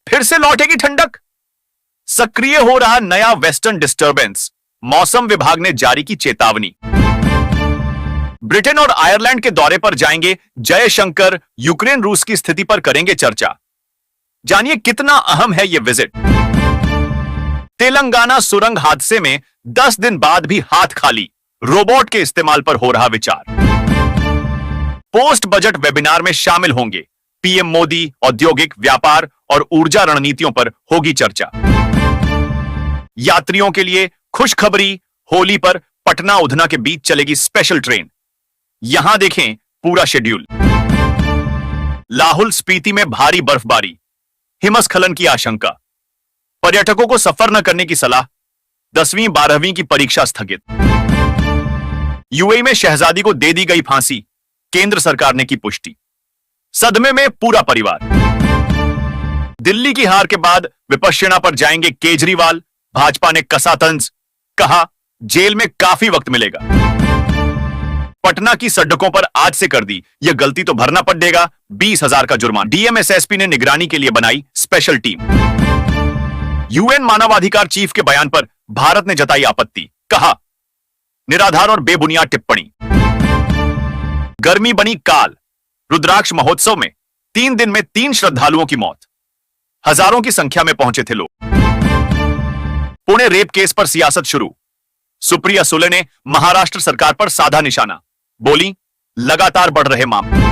फिर से लौटेगी ठंडक। सक्रिय हो रहा नया वेस्टर्न डिस्टर्बेंस, मौसम विभाग ने जारी की चेतावनी। ब्रिटेन और आयरलैंड के दौरे पर जाएंगे जयशंकर, यूक्रेन रूस की स्थिति पर करेंगे चर्चा। जानिए कितना अहम है यह विजिट। तेलंगाना सुरंग हादसे में 10 दिन बाद भी हाथ खाली, रोबोट के इस्तेमाल पर हो रहा विचार। पोस्ट बजट वेबिनार में शामिल होंगे पीएम मोदी, औद्योगिक, व्यापार और ऊर्जा रणनीतियों पर होगी चर्चा। यात्रियों के लिए खुशखबरी, होली पर पटना उधना के बीच चलेगी स्पेशल ट्रेन। यहां देखें पूरा शेड्यूल। लाहौल स्पीति में भारी बर्फबारी, हिमस्खलन की आशंका, पर्यटकों को सफर न करने की सलाह, 10वीं 12वीं की परीक्षा स्थगित। यूएई में शहजादी को दे दी गई फांसी, केंद्र सरकार ने की पुष्टि। सदमे में पूरा परिवार। दिल्ली की हार के बाद विपश्यना पर जाएंगे केजरीवाल, भाजपा ने कसा तंज, कहा जेल में काफी वक्त मिलेगा। पटना की सड़कों पर आज से कर दी, यह गलती तो भरना पड़ेगा 20,000 का जुर्माना। डीएमएसएसपी ने निगरानी के लिए बनाई स्पेशल टीम। यूएन मानवाधिकार चीफ के बयान पर भारत ने जताई आपत्ति, कहा निराधार और बेबुनियाद टिप्पणी। गर्मी बनी काल, रुद्राक्ष महोत्सव में 3 दिन में 3 श्रद्धालुओं की मौत, हजारों की संख्या में पहुंचे थे लोग। पुणे रेप केस पर सियासत शुरू, सुप्रिया सुले ने महाराष्ट्र सरकार पर साधा निशाना, बोली लगातार बढ़ रहे मामले।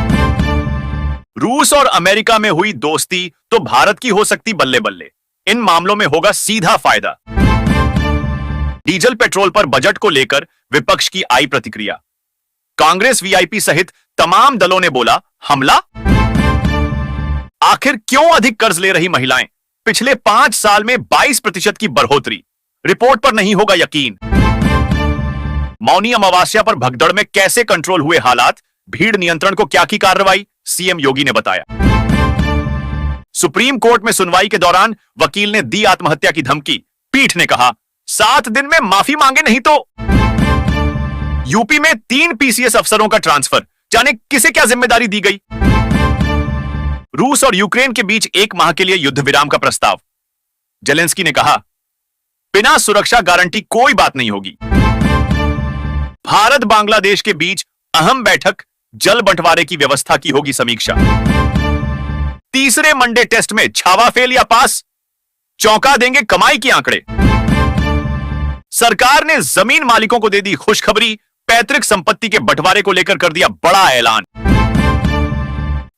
रूस और अमेरिका में हुई दोस्ती तो भारत की हो सकती बल्ले बल्ले, इन मामलों में होगा सीधा फायदा। डीजल पेट्रोल पर बजट को लेकर विपक्ष की आई प्रतिक्रिया, कांग्रेस वीआईपी सहित तमाम दलों ने बोला हमला। आखिर क्यों अधिक कर्ज ले रही महिलाएं, पिछले 5 साल में 22% की बढ़ोतरी, रिपोर्ट पर नहीं होगा यकीन। मौनी अमावस्या पर भगदड़ में कैसे कंट्रोल हुए हालात, भीड़ नियंत्रण को क्या की कार्रवाई, सीएम योगी ने बताया। सुप्रीम कोर्ट में सुनवाई के दौरान वकील ने दी आत्महत्या की धमकी, पीठ ने कहा 7 दिन में माफी मांगे नहीं तो। यूपी में 3 पीसीएस अफसरों का ट्रांसफर, जाने किसे क्या जिम्मेदारी दी गई। रूस और यूक्रेन के बीच 1 माह के लिए युद्ध विराम का प्रस्ताव, जेलेंस्की ने कहा बिना सुरक्षा गारंटी कोई बात नहीं होगी। भारत बांग्लादेश के बीच अहम बैठक, जल बंटवारे की व्यवस्था की होगी समीक्षा। तीसरे वनडे टेस्ट में छावा फेल या पास, चौंका देंगे कमाई के आंकड़े। सरकार ने जमीन मालिकों को दे दी खुशखबरी, पैतृक संपत्ति के बंटवारे को लेकर कर दिया बड़ा ऐलान।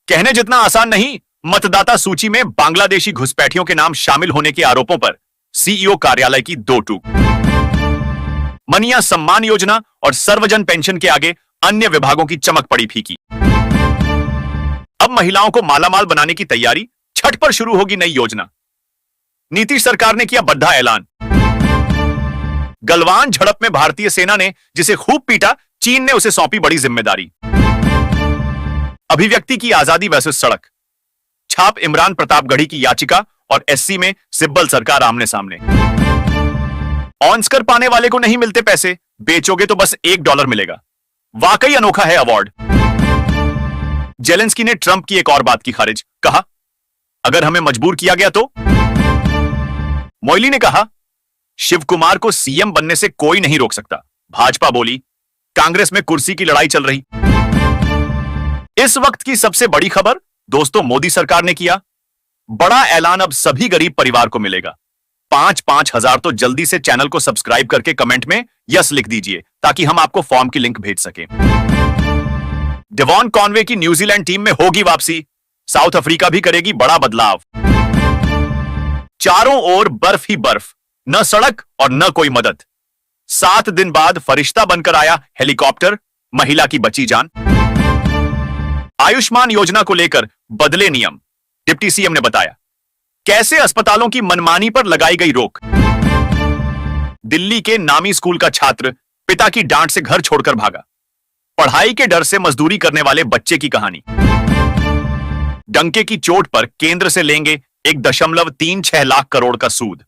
कहने जितना आसान नहीं, मतदाता सूची में बांग्लादेशी घुसपैठियों के नाम शामिल होने के आरोपों पर सीईओ कार्यालय की 2 टूक। मनिया सम्मान योजना और सर्वजन पेंशन के आगे अन्य विभागों की चमक पड़ी फीकी। अब महिलाओं को मालामाल बनाने की तैयारी, छठ पर शुरू होगी नई योजना। नीतीश सरकार ने किया बद्धा ऐलान। गलवान झड़प में भारतीय सेना ने जिसे खूब पीटा, चीन ने उसे सौंपी बड़ी जिम्मेदारी। अभिव्यक्ति की आजादी वर्सेस सड़क, छाप इमरान प्रतापगढ़ी की याचिका और एससी में सिब्बल सरकार आमने सामने। ऑस्कर पाने वाले को नहीं मिलते पैसे, बेचोगे तो बस $1 मिलेगा, वाकई अनोखा है अवार्ड। जेलेंस्की ने ट्रंप की एक और बात की खारिज, कहा अगर हमें मजबूर किया गया तो। मोइली ने कहा शिव कुमार को सीएम बनने से कोई नहीं रोक सकता। भाजपा बोली कांग्रेस में कुर्सी की लड़ाई चल रही। इस वक्त की सबसे बड़ी खबर दोस्तों, मोदी सरकार ने किया बड़ा ऐलान, अब सभी गरीब परिवार को मिलेगा 5-5 हजार। तो जल्दी से चैनल को सब्सक्राइब करके कमेंट में यस लिख दीजिए ताकि हम आपको फॉर्म की लिंक भेज सकें। डेवॉन कॉनवे की न्यूजीलैंड टीम में होगी वापसी, साउथ अफ्रीका भी करेगी बड़ा बदलाव। चारों ओर बर्फ ही बर्फ, न सड़क और न कोई मदद। 7 दिन बाद फरिश्ता बनकर आया हेलीकॉप्टर, महिला की बची जान। आयुष्मान योजना को लेकर बदले नियम, डिप्टी सीएम ने बताया कैसे अस्पतालों की मनमानी पर लगाई गई रोक। दिल्ली के नामी स्कूल का छात्र पिता की डांट से घर छोड़कर भागा, पढ़ाई के डर से मजदूरी करने वाले बच्चे की कहानी। डंके की चोट पर केंद्र से लेंगे 1.36 लाख करोड़ का सूद,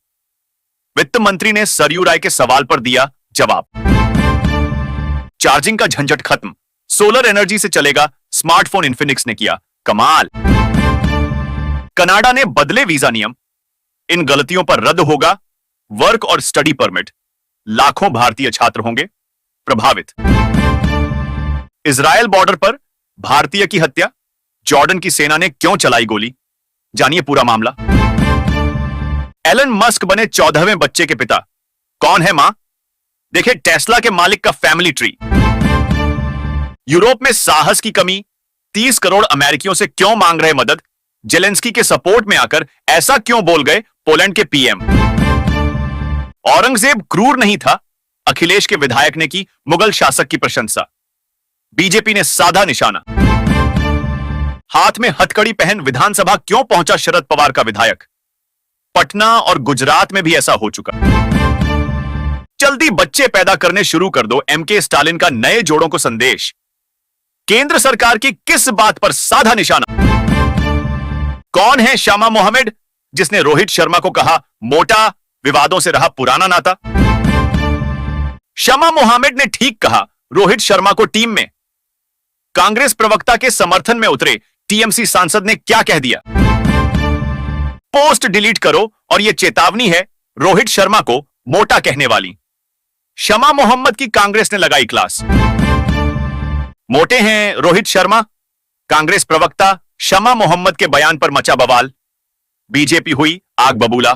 वित्त मंत्री ने सरयू राय के सवाल पर दिया जवाब। चार्जिंग का झंझट खत्म, सोलर एनर्जी से चलेगा स्मार्टफोन, इन्फिनिक्स ने किया कमाल। कनाडा ने बदले वीजा नियम, इन गलतियों पर रद्द होगा वर्क और स्टडी परमिट, लाखों भारतीय छात्र होंगे प्रभावित। इजरायल बॉर्डर पर भारतीय की हत्या, जॉर्डन की सेना ने क्यों चलाई गोली, जानिए पूरा मामला। एलन मस्क बने 14वें बच्चे के पिता, कौन है मां, देखिए टेस्ला के मालिक का फैमिली ट्री। यूरोप में साहस की कमी, 30 करोड़ अमेरिकियों से क्यों मांग रहे मदद, जेलेंस्की के सपोर्ट में आकर ऐसा क्यों बोल गए पोलैंड के पीएम। औरंगजेब क्रूर नहीं था, अखिलेश के विधायक ने की मुगल शासक की प्रशंसा, बीजेपी ने साधा निशाना। हाथ में हथकड़ी पहन विधानसभा क्यों पहुंचा शरद पवार का विधायक, पटना और गुजरात में भी ऐसा हो चुका। जल्दी बच्चे पैदा करने शुरू कर दो, एमके स्टालिन का नए जोड़ों को संदेश, केंद्र सरकार की किस बात पर साधा निशाना। कौन है शामा मोहम्मद, जिसने रोहित शर्मा को कहा मोटा, विवादों से रहा पुराना नाता। शामा मोहम्मद ने ठीक कहा, रोहित शर्मा को टीम में। कांग्रेस प्रवक्ता के समर्थन में उतरे टीएमसी सांसद ने क्या कह दिया, पोस्ट डिलीट करो और यह चेतावनी है रोहित शर्मा को मोटा कहने वाली। शमा मोहम्मद की कांग्रेस ने लगाई क्लास, मोटे हैं रोहित शर्मा, कांग्रेस प्रवक्ता शमा मोहम्मद के बयान पर मचा बवाल, बीजेपी हुई आग बबूला।